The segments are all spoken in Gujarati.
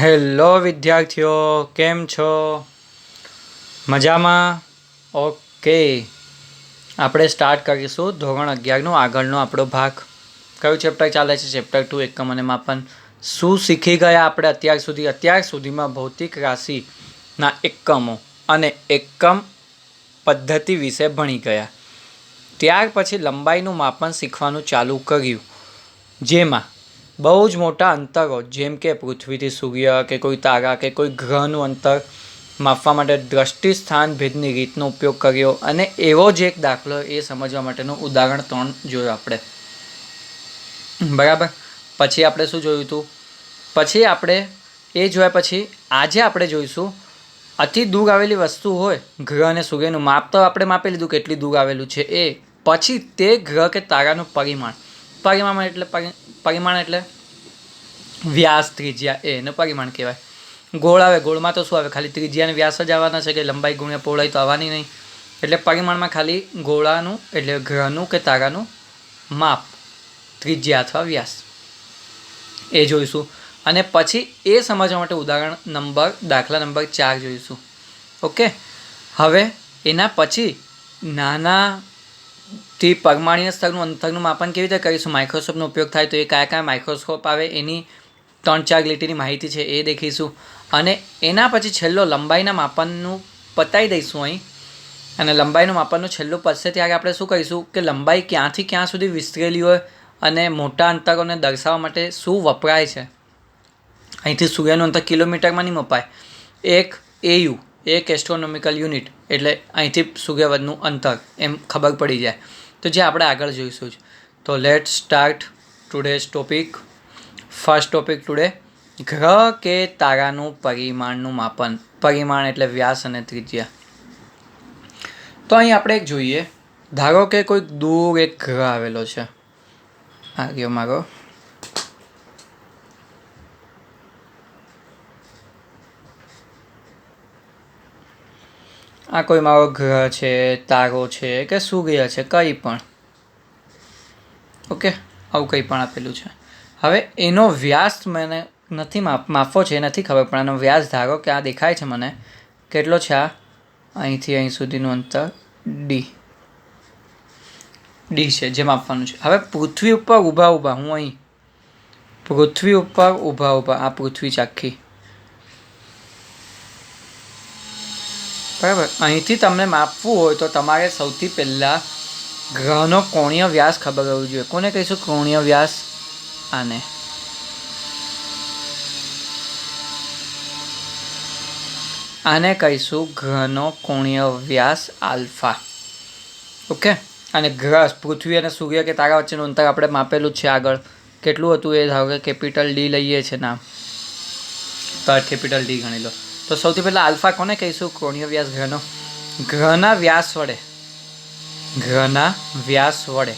હેલો વિદ્યાર્થીઓ, કેમ છો? મજામાં? ઓકે, આપણે સ્ટાર્ટ કરીશું ધોરણ 11નો આગળનો આપણો ભાગ. કયું ચેપ્ટર ચાલે છે? ચેપ્ટર 2, એકમ અને માપન. શું શીખી ગયા આપણે અત્યાર સુધીમાં ભૌતિક રાશિના એકમો અને એકમ પદ્ધતિ વિશે ભણી ગયા. ત્યાર પછી લંબાઈનું માપન શીખવાનું ચાલુ કર્યું, જેમાં બહુ જ મોટા અંતરો જેમ કે પૃથ્વીથી સૂર્ય કે કોઈ તારા કે કોઈ ગ્રહનું અંતર માપવા માટે દ્રષ્ટિ સ્થાન ભેદની રીતનો ઉપયોગ કર્યો. અને એવો જ એક દાખલો એ સમજવા માટેનું ઉદાહરણ 3 જોયું આપણે. બરાબર. પછી આપણે શું જોયું હતું? પછી આપણે એ જોયા પછી આજે આપણે જોઈશું અતિ દૂર આવેલી વસ્તુ હોય, ગ્રહ અને સૂર્યનું માપ તો આપણે માપી લીધું કેટલી દૂર આવેલું છે એ. પછી તે ગ્રહ કે તારાનું પરિમાણ એટલે વ્યાસ, ત્રિજ્યા, એનું પરિમાણ કહેવાય. ગોળ આવે, ગોળમાં તો શું આવે? ખાલી ત્રિજ્યા અને વ્યાસ જ આવવાના છે, કે લંબાઈ ગુણ્યા પહોળાઈ તો આવવાની નહીં. એટલે પરિમાણમાં ખાલી ગોળાનું એટલે ગ્રહનું કે તારાનું માપ, ત્રિજ્યા અથવા વ્યાસ, એ જોઈશું. અને પછી એ સમજવા માટે દાખલા નંબર 4 જોઈશું. ઓકે, હવે એના પછી નાનાથી પરમાણ્વીય સ્તરનું અંતરનું માપન કેવી રીતે કરીશું? માઇક્રોસ્કોપનો ઉપયોગ થાય તો એ કયા માઇક્રોસ્કોપ આવે એની 3-4 લીટીની માહિતી છે એ દેખીશું. અને એના પછી છેલ્લો લંબાઈના માપનનું પતાવી દઈશું અહીં. અને લંબાઈનું માપનનું છેલ્લું પતશે ત્યારે આપણે શું કરીશું કે લંબાઈ ક્યાંથી ક્યાં સુધી વિસ્તરેલી હોય અને મોટા અંતરોને દર્શાવવા માટે શું વપરાય છે. અહીંથી સૂર્યનું અંતર કિલોમીટરમાં નહીં મપાય. એક AU, એક એસ્ટ્રોનોમિકલ યુનિટ, એટલે અહીંથી સૂર્યવદનું અંતર, એમ ખબર પડી જાય. તો જે આપણે આગળ જોઈશું જ. તો late start today's topic. First topic today, ગ્રહ કે તારાનું પરિમાણનું માપન. પરિમાણ એટલે વ્યાસ અને ત્રિજ્યા. તો અહીં આપણે એક જોઈએ, ધારો કે કોઈ દૂર એક ગ્રહ આવેલો છે. આ ગયો મારો. આ કોઈ મારો ગ્રહ છે, તારો છે કે સૂર્ય છે, કંઈ પણ. ઓકે, આવું કંઈ પણ આપેલું છે. હવે એનો વ્યાસ મને નથી માપવો છે, નથી ખબર, પણ આનો વ્યાસ ધારો કે આ દેખાય છે મને કેટલો છે. આ અહીંથી અહીં સુધીનું અંતર D છે, જે માપવાનું છે. હવે પૃથ્વી ઉપર ઊભા હું અહીં પૃથ્વી ઉપર ઊભા આ પૃથ્વી છે આખી, બરાબર. અહીંથી તમને માપવું હોય તો તમારે સૌથી પહેલાં ગ્રહનો કોણીય વ્યાસ ખબર હોવી જોઈએ. કોને કહીશું કોણીય વ્યાસ? આને કહીશું ગ્રહનો કોણીય વ્યાસ આલ્ફા. ઓકે, અને ગ્રહ પૃથ્વી અને સૂર્ય કે તારા વચ્ચેનું અંતર આપણે માપેલું જ છે આગળ. કેટલું હતું એ ધારો કે કેપિટલ D લઈએ છે નામ, તો કેપિટલ D ગણી લો. તો સૌથી પહેલાં આલ્ફા કોને કહીશું? કોણીય વ્યાસ ગ્રહનો. ગ્રહના વ્યાસ વડે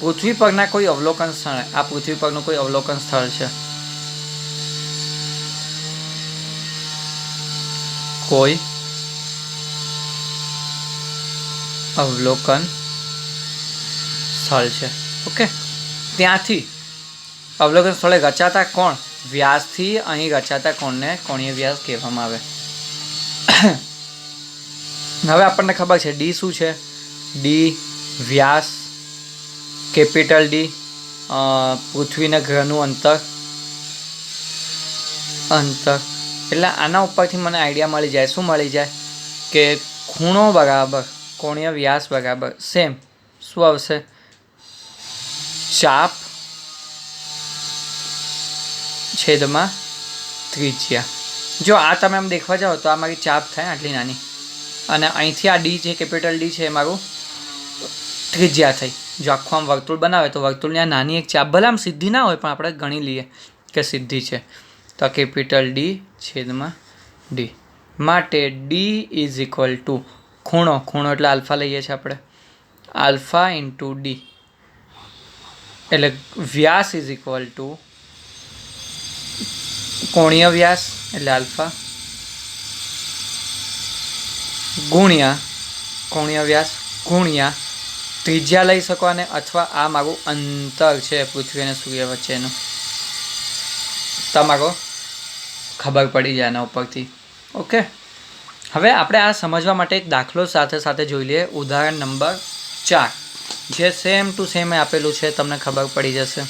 પૃથ્વી પરના કોઈ અવલોકન સ્થળ, આ પૃથ્વી પરનું કોઈ અવલોકન સ્થળ છે, કોઈ અવલોકન સ્થળ છે. ઓકે, ત્યાંથી અવલોકન સ્થળે રચાતા કોણ? વ્યાસથી અહીં રચાતા કોણને કોણીય વ્યાસ કહેવામાં આવે. હવે આપણને ખબર છે D શું છે? D વ્યાસ, કેપિટલ D પૃથ્વીના ગ્રહનું અંતર. એટલે આના ઉપરથી મને આઈડિયા મળી જાય. શું મળી જાય? કે ખૂણો બરાબર કોણીય વ્યાસ બરાબર સેમ શું આવશે? ચાપ છેદમાં ત્રિજ્યા. જો આ તમે આમ દેખવા જાઓ તો આ મારી ચાપ થાય આટલી નાની, અને અહીંથી આ D છે, કેપિટલ D છે, એ મારું ત્રિજ્યા થઈ. જો આખું આમ વર્તુળ બનાવે તો વર્તુળની આ નાની એક ચાપ, ભલે આમ સીધી ના હોય પણ આપણે ગણી લઈએ કે સીધી છે. તો આ કેપિટલ D છેદમાં D માટે D ઇઝ ઇક્વલ ટુ ખૂણો એટલે આલ્ફા લઈએ છીએ આપણે, આલ્ફા ઇન્ટુ D, એટલે વ્યાસ ઇઝ ઇક્વલ ટુ કોણીય વ્યાસ એટલે આલ્ફા ગુણ્યા કોણીય વ્યાસ ગુણ્યા ત્રિજ્યા લઈ શકો, અને અથવા આ મારું અંતર છે પૃથ્વી અને સૂર્ય વચ્ચેનું, તમારો ખબર પડી જાય એના ઉપરથી. ઓકે, હવે આપણે આ સમજવા માટે એક દાખલો સાથે સાથે જોઈ લઈએ. ઉદાહરણ નંબર 4 જે સેમ ટુ સેમ આપેલું છે, તમને ખબર પડી જશે.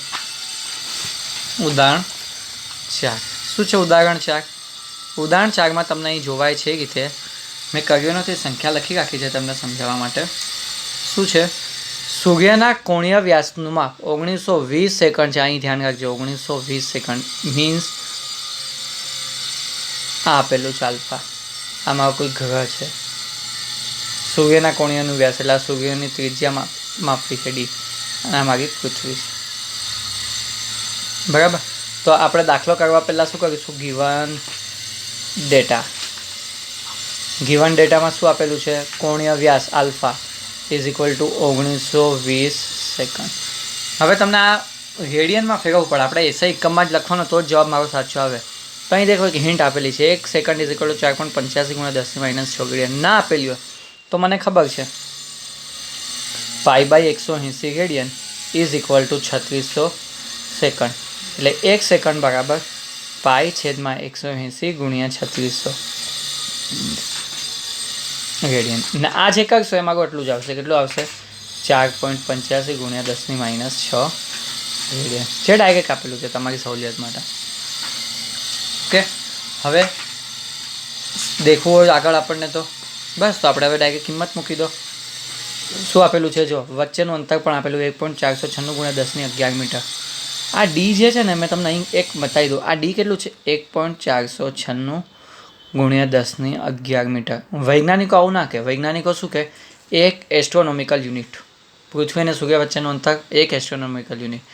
ઉદાહરણ 4 શું છે? ઉદાહરણ 4 માં તમને અહીં જોવાય છે રીતે મેં કર્યું નથી, સંખ્યા લખી રાખી છે તમને સમજાવવા માટે. શું છે? સૂર્યના કોણીય વ્યાસનું માપ 1920 સેકન્ડ છે. અહીં ધ્યાન રાખજો, 1920 સેકન્ડ મીન્સ આ આપેલું છે આલ્ફા. આમાં કોઈ ગ્રહ છે. સૂર્યના કોણીયનું વ્યાસ એટલે સૂર્યની ત્રિજ્યા માપવી છે ડી, અને આ મારી પૃથ્વી છે. બરાબર. તો આપણે દાખલો કરવા પહેલાં શું કરીશું? ગિવન ડેટામાં શું આપેલું છે? કોણીય વ્યાસ alpha is equal to 1920 second. હવે તમને આ રેડિયનમાં ફેરવવું પડે. આપણે એસઆઈ એકમમાં જ લખવાનો તો જ જવાબ મારો સાચો આવે. તો અહીં દેખો એક હિન્ટ આપેલી છે, 1 second is equal to 4.85 × 10⁻6 radian. ના આપેલી હોય તો મને ખબર છે π/180 radian is equal to 3600 second. એટલે 1 સેકન્ડ બરાબર π/180 × 3600 રેડિયન. ને આ જે કરશો એમાં એટલું જ આવશે. કેટલું આવશે? 4.85 × 10⁻6 રેડિયન. જે ડાયરેક્ટ આપેલું છે તમારી સહુલિયત માટે. ઓકે, હવે દેખવું હોય આગળ આપણને તો બસ, તો આપણે હવે ડાયરેક્ટ કિંમત મૂકી દો. શું આપેલું છે? જો વચ્ચેનું અંતર પણ આપેલું 1.496 × 10⁻11 મીટર. આ ડી જે છે ને, મેં તમને અહીં એક બતાવી દઉં. આ ડી કેટલું છે? 1.496 × 10⁻11 મીટર. વૈજ્ઞાનિકો આવું ના કહે. વૈજ્ઞાનિકો શું કહે? 1 એસ્ટ્રોનોમિકલ યુનિટ. પૃથ્વી અને સૂર્ય વચ્ચેનું અંતર 1 એસ્ટ્રોનોમિકલ યુનિટ.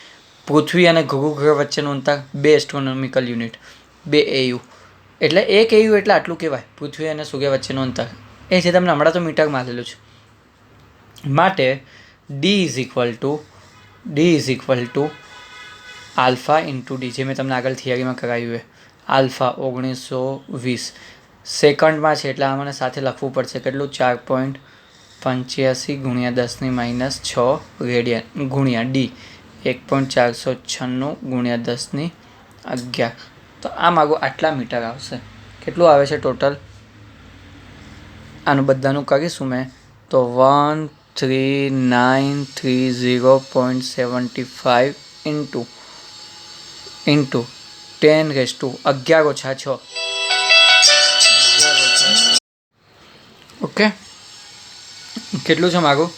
પૃથ્વી અને ગુરુ ગ્રહ વચ્ચેનું અંતર 2 એસ્ટ્રોનોમિકલ યુનિટ, 2 AU. એટલે 1 AU એટલે આટલું કહેવાય પૃથ્વી અને સૂર્ય વચ્ચેનું અંતર. એ છે તમને હમણાં તો મીટરમાં આપેલું છે. માટે D is equal to alpha into D, જે મેં તમને આગળ થિયરીમાં કરાવ્યું હોય. આલ્ફા 1920 સેકન્ડમાં છે એટલે આ મને સાથે લખવું પડશે. કેટલું? 4.85 × 10⁻6 રેડિયન ગુણ્યા ડી 1.496 × 10⁻11. તો આ મારું આટલા મીટર આવશે. કેટલું આવે છે ટોટલ? આનું બધાનું કરીશું મેં તો 13930.75 ઇન્ટુ 10⁻11-6. ઓકે, કેટલું છે મારું?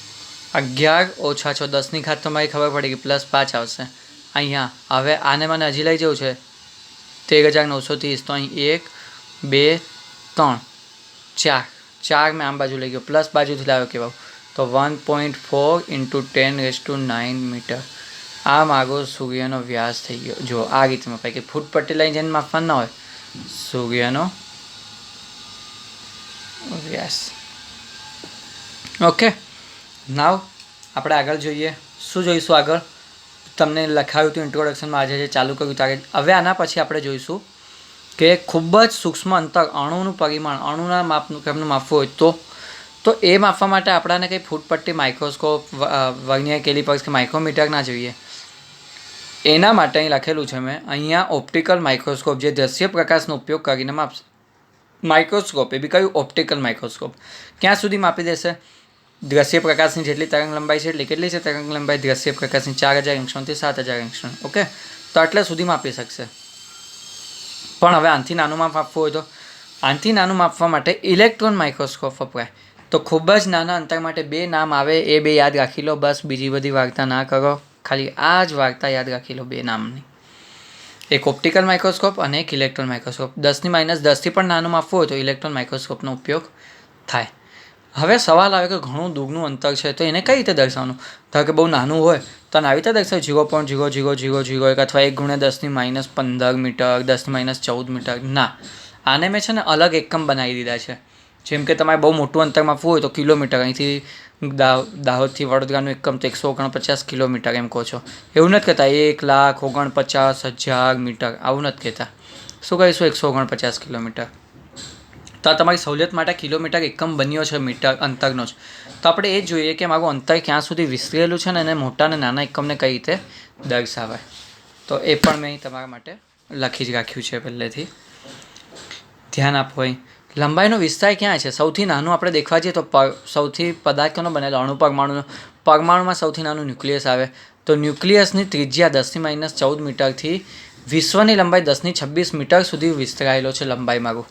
11-6. 10ની ઘાત તો મારી ખબર પડી ગઈ, +5 આવશે અહીંયા. હવે આને મને હજી લઈ જવું છે 13,930. તો અહીં 1 2 3 4 મેં આમ બાજુ લઈ ગયો, પ્લસ બાજુથી લાવ્યો કેવા. તો 1.4 × 10⁹ મીટર. આ મારો સૂર્યનો વ્યાસ થઈ ગયો. જો આ રીતે મપાય કે ફૂટ પટ્ટી લઈને જેને માપવાનું ના હોય, સૂર્યનો વ્યાસ. ઓકે, નાવ આપણે આગળ જોઈએ. શું જોઈશું આગળ? તમને લખાવ્યું હતું ઇન્ટ્રોડક્શનમાં, આજે જે ચાલુ કર્યું ત્યારે. હવે આના પછી આપણે જોઈશું કે ખૂબ જ સૂક્ષ્મ અંતર, અણુનું પરિમાણ, અણુના માપનું કેમનું માપવું હોય તો એ માપવા માટે આપણાને કંઈ ફૂટપટ્ટી, માઇક્રોસ્કોપ, વર્નિયર કેલિપર્સ કે માઇક્રોમીટર ના જોઈએ. એના માટે અહીં લખેલું છે મેં અહીંયા ઓપ્ટિકલ માઇક્રોસ્કોપ, જે દ્રશ્ય પ્રકાશનો ઉપયોગ કરીને માપશે. માઇક્રોસ્કોપ એ બી કયું? Optical microscope. ક્યાં સુધી માપી દેશે? દ્રશ્ય પ્રકાશની જેટલી તરંગ લંબાઈ છે એટલી. કેટલી છે તરંગ લંબાઈ દ્રશ્ય પ્રકાશની? 4000 એંગસ્ટ્રોમથી 7000 એંગસ્ટ્રોમ. ઓકે, તો આટલે સુધી માપી શકશે. પણ હવે આનાથી નાનું માપ આપવું હોય તો આનાથી નાનું માપવા માટે ઇલેક્ટ્રોન માઇક્રોસ્કોપ વપરાય. તો ખૂબ જ નાના અંતર માટે 2 નામ આવે, એ 2 યાદ રાખી લો બસ. બીજી બધી વાર્તા ના કરો, ખાલી આ જ વાર્તા યાદ રાખી લો 2 નામની. એક ઓપ્ટિકલ માઇક્રોસ્કોપ અને એક ઇલેક્ટ્રોન માઇક્રોસ્કોપ. 10⁻10થી પણ નાનું માપવું હોય તો ઇલેક્ટ્રોન માઇક્રોસ્કોપનો ઉપયોગ થાય. હવે સવાલ આવે કે ઘણું દૂરનું અંતર છે તો એને કઈ રીતે દર્શાવવાનું? ધારો કે બહુ નાનું હોય તો આવી રીતે દર્શાવે 0.00001 અથવા 1 × 10⁻15 મીટર, 10⁻14 મીટર. ના, આને મેં છે ને અલગ એકમ બનાવી દીધા છે. જેમ કે તમારે બહુ મોટું અંતર માપવું હોય તો કિલોમીટર. અહીંથી દાહોદથી વડોદરાનું એકમ તો 149 કિલોમીટર એમ કહો છો. એવું નથી કહેતા 1,49,000 મીટર, આવું નથી કહેતા. શું કહીશું? 149 કિલોમીટર. તો આ તમારી સહુલિયત માટે કિલોમીટર એકમ બન્યો છે મીટર અંતરનો જ. તો આપણે એ જોઈએ કે મારું અંતર ક્યાં સુધી વિસ્તરેલું છે ને એને મોટા અને નાના એકમને કઈ રીતે દર્શાવાય. તો એ પણ મેં તમારા માટે લખી જ રાખ્યું છે પહેલેથી. ધ્યાન આપો અહીં લંબાઈનો વિસ્તાર ક્યાં છે? સૌથી નાનું આપણે દેખવા જઈએ તો સૌથી પદાર્થનો બનેલો અણુ પરમાણુમાં સૌથી નાનું ન્યુક્લિયસ આવે. તો ન્યુક્લિયસની ત્રિજ્યા 10⁻14 મીટરથી વિશ્વની લંબાઈ 10⁻26 મીટર સુધી વિસ્તરાયેલો છે લંબાઈ મારું.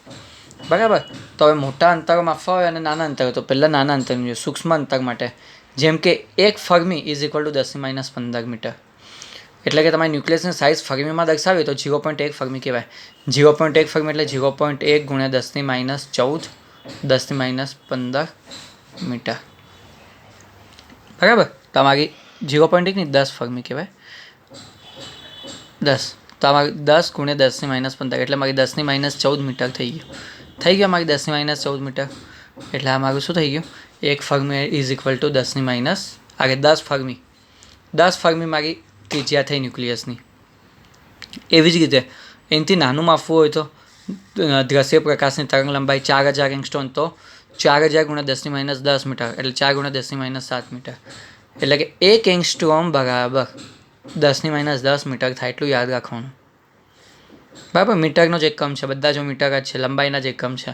બરાબર. તો હવે મોટા અંતરો માપવા હોય અને નાના અંતરો, તો પહેલાં નાના અંતરનું જોઈએ સૂક્ષ્મ અંતર માટે. જેમ કે 1 fermi is equal to 10⁻15 metre. એટલે કે તમારી ન્યુક્લિયસની સાઇઝ ફર્મીમાં દર્શાવીએ તો 0.1 ફર્મી કહેવાય. 0.1 ફર્મી એટલે 0.1 ગુણ્યા 10⁻14 10⁻15 મીટર. બરાબર. તમારી 0.1 ની 10 ફર્મી કહેવાય. 10 તમારી 10 ગુણ્યા 10⁻15 એટલે મારી 10⁻14 મીટર થઈ ગયું. થઈ ગયો મારી 10⁻14 મીટર. એટલે આ મારું શું થઈ ગયું? 1 fermi is equal two 10 fermi. 10 fermi મારી ત્રિજ્યા થઈ ન્યુક્લિયસની. એવી જ રીતે એનાથી નાનું માપવું હોય તો દ્રશ્ય પ્રકાશની તરંગ લંબાઈ 4000 એંગસ્ટ્રોમ, તો 4000 ગુણ્યા 10⁻10 મીટર એટલે 4 ગુણ્યા 10⁻7 મીટર. એટલે કે 1 એંગસ્ટ્રોમ બરાબર 10⁻10 મીટર થાય. એટલું યાદ રાખવાનું. બરાબર. મીટરનો જ એકમ છે, બધા જો મીટર જ છે, લંબાઈના જ એકમ છે.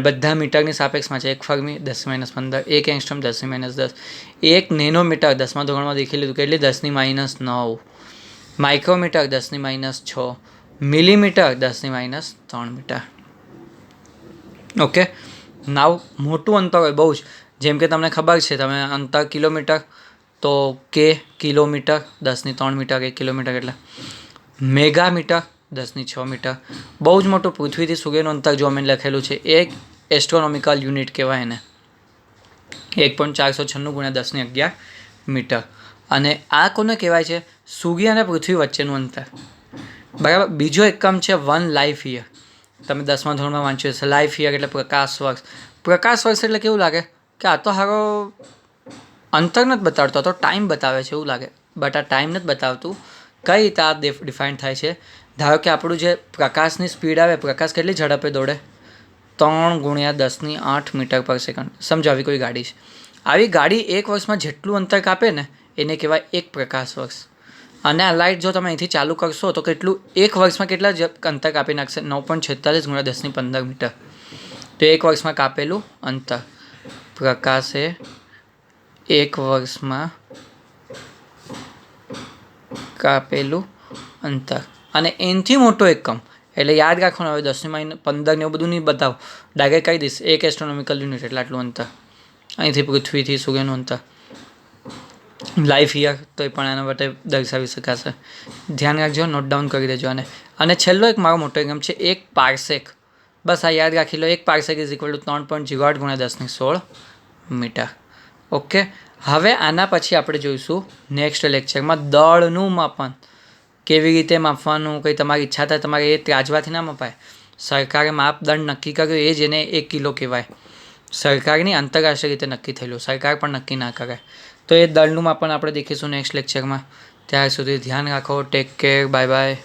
બધા મીટરની સાપેક્ષમાં છે. 1 ફર્મી 10⁻15, 1 એંગસ્ટ્રોમ 10⁻10, 1 નેનોમીટર 10મા ધોરણમાં દેખી લીધું કેટલી 10⁻9, માઇક્રોમીટર 10⁻6, મિલીમીટર 10⁻3 મીટર. ઓકે. નાવ મોટું અંતર હોય બહુ જ, જેમ કે તમને ખબર છે તમે અંતર કિલોમીટર, તો કે કિલોમીટર 10⁻3 મીટર 1 કિલોમીટર એટલે મેગામીટર 10�6 મીટર. બહુ જ મોટું પૃથ્વીથી સૂર્યનું અંતર જો અમે લખેલું છે, એક એસ્ટ્રોનોમિકલ યુનિટ કહેવાય એને, 1.496 ગુણ્યા 10⁻11 મીટર. અને આ કોને કહેવાય છે? સૂર્ય અને પૃથ્વી વચ્ચેનું અંતર. બરાબર. બીજો એકમ છે 1 લાઈફ યર. તમે 10મા ધોરણમાં વાંચ્યું હશે. લાઈફ યર એટલે પ્રકાશ વર્ષ. પ્રકાશ વર્ષ એટલે કેવું લાગે કે આ તો હારો અંતર નથી બતાવતો, આ તો ટાઈમ બતાવે છે એવું લાગે. બટ આ ટાઈમ નથી બતાવતું. કઈ રીતે આ ડિફાઇન થાય છે? ધારો કે આપણું જે પ્રકાશની સ્પીડ આવે, પ્રકાશ કેટલી ઝડપે દોડે? 3 ગુણ્યા 10⁸ મીટર પર સેકન્ડ. સમજો આવી કોઈ ગાડી છે. આવી ગાડી 1 વર્ષમાં જેટલું અંતર કાપે ને એને કહેવાય 1 પ્રકાશ વર્ષ. અને આ લાઇટ જો તમે અહીંથી ચાલુ કરશો તો કેટલું 1 વર્ષમાં કેટલા અંતર કાપી નાખશે? 9.46 ગુણ્યા 10⁻15 મીટર. તો 1 વર્ષમાં કાપેલું અંતર. પ્રકાશે 1 વર્ષમાં કાપેલું અંતર. અને એનથી મોટો એકમ એટલે યાદ રાખવાનું. હવે 10⁻15 ને એવું બધું નહીં બતાવો, ડાયરેક્ટ કહી દઈશ 1 એસ્ટ્રોનોમિકલ યુનિટ એટલે આટલું અંતર. અહીંથી પૃથ્વીથી સૂર્યનું અંતર. લાઈફ યર તો એ પણ એના માટે દર્શાવી શકાશે. ધ્યાન રાખજો, નોટ ડાઉન કરી દેજો. અને છેલ્લો એક મારો મોટો એકમ છે 1 પાર્સેક. બસ આ યાદ રાખી લો. 1 પાર્સેક ઇઝ ઇક્વલ ટુ 3.08 ગુણ્યા 10⁻16 મીટર. ઓકે. હવે આના પછી આપણે જોઈશું નેક્સ્ટ લેક્ચરમાં દળનું માપન. કેવી રીતે માપવાનું, કંઈ તમારી ઈચ્છા થાય તમારે એ ત્રાજવાથી ના મપાય. સરકારે માપદંડ નક્કી કર્યો એ જ એને 1 કિલો કહેવાય. સરકારની આંતરરાષ્ટ્રીય રીતે નક્કી થયેલું, સરકાર પણ નક્કી ના કરે. તો એ દળનું માપન આપણે દેખીશું નેક્સ્ટ લેક્ચરમાં. ત્યાર સુધી ધ્યાન રાખો. Take care. Bye bye.